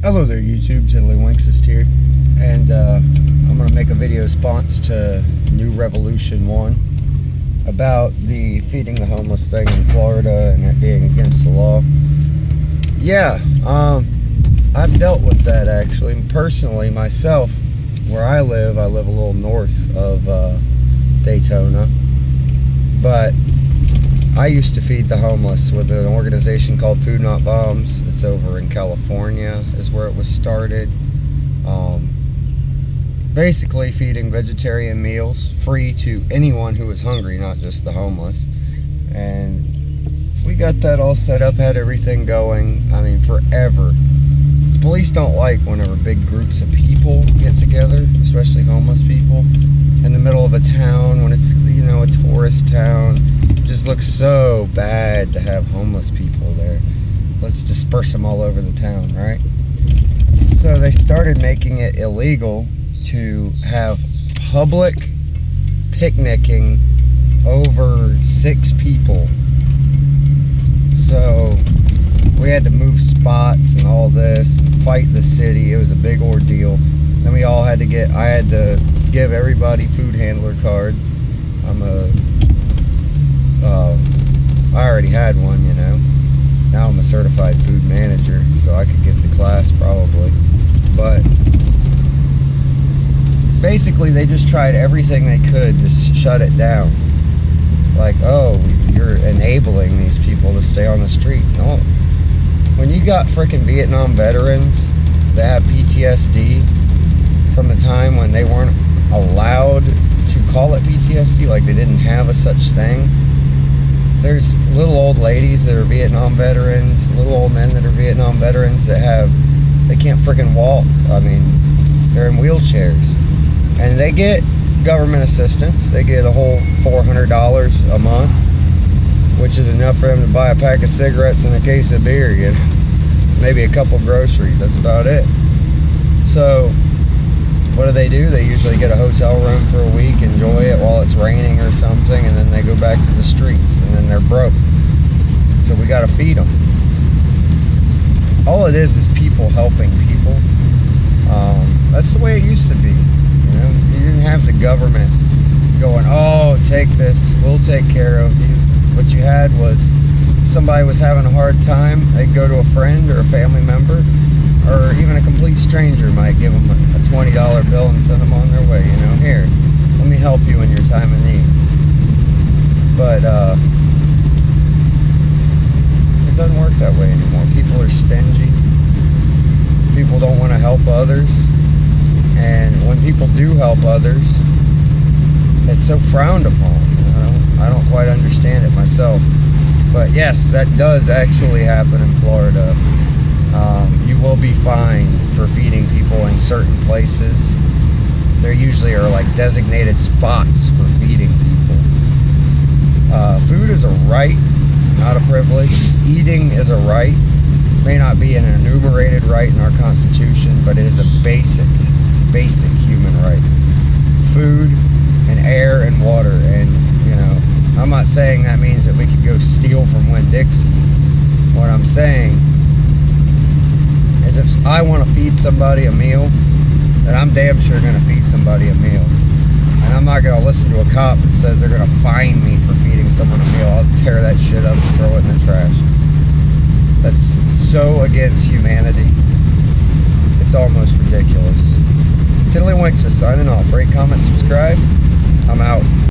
Hello there YouTube, Tiddlywinksist here, and I'm going to make a video response to New Revolution 1 about the feeding the homeless thing in Florida and it being against the law. Yeah, I've dealt with that actually. Personally, myself, where I live a little north of Daytona, but I used to feed the homeless with an organization called Food Not Bombs. It's over in California is where it was started. Basically feeding vegetarian meals free to anyone who was hungry, not just the homeless. And we got that all set up, had everything going, I mean, forever. The police don't like whenever big groups of people get together, especially homeless people, in the middle of a town when it's, you know, a tourist town. It just looks so bad to have homeless people there. Let's disperse them all over the town, right? So they started making it illegal to have public picnicking over 6 people. So we had to move spots and all this and fight the city. It was a big ordeal. Then we all had to I had to give everybody food handler cards. I already had one, you know. Now I'm a certified food manager, so I could give the class probably. But basically they just tried everything they could to shut it down. Like, oh, you're enabling these people to stay on the street. No. When you got frickin' Vietnam veterans that have PTSD from the time when they weren't allowed to call it PTSD, like they didn't have a such thing. There's little old ladies that are Vietnam veterans, little old men that are Vietnam veterans that they can't frickin' walk. I mean, they're in wheelchairs. And they get government assistance. They get a whole $400 a month, which is enough for them to buy a pack of cigarettes and a case of beer, you know? Maybe a couple groceries, that's about it. So what do? They usually get a hotel room for a week, enjoy it while it's raining or something, and then they go back to the streets, and then they're broke. So we gotta feed them. All it is people helping people. That's the way it used to be. You know, you didn't have the government going, oh, take this, we'll take care of you. What you had was somebody was having a hard time, they'd go to a friend or a family member, or even a complete stranger might give them a $20 bill and send them on their way, you know, here, let me help you in your time of need. But it doesn't work that way anymore. People are stingy. People don't want to help others. And when people do help others, it's so frowned upon. I don't quite understand it myself. But yes, that does actually happen in Florida. You will be fined for feeding people in certain places. There usually are like designated spots for feeding people. Food is a right, not a privilege. Eating is a right. It may not be an enumerated right in our Constitution, but it is a basic human right. Food and air and water. And, you know, I'm not saying that means that we could go steal from Winn-Dixie. What I'm saying is if I want to feed somebody a meal, then I'm damn sure going to feed somebody a meal. And I'm not going to listen to a cop that says they're going to fine me for feeding someone a meal. I'll tear that shit up and throw it in the trash. That's so against humanity. It's almost ridiculous. Tiddlywinksist signing off. Rate, comment, subscribe.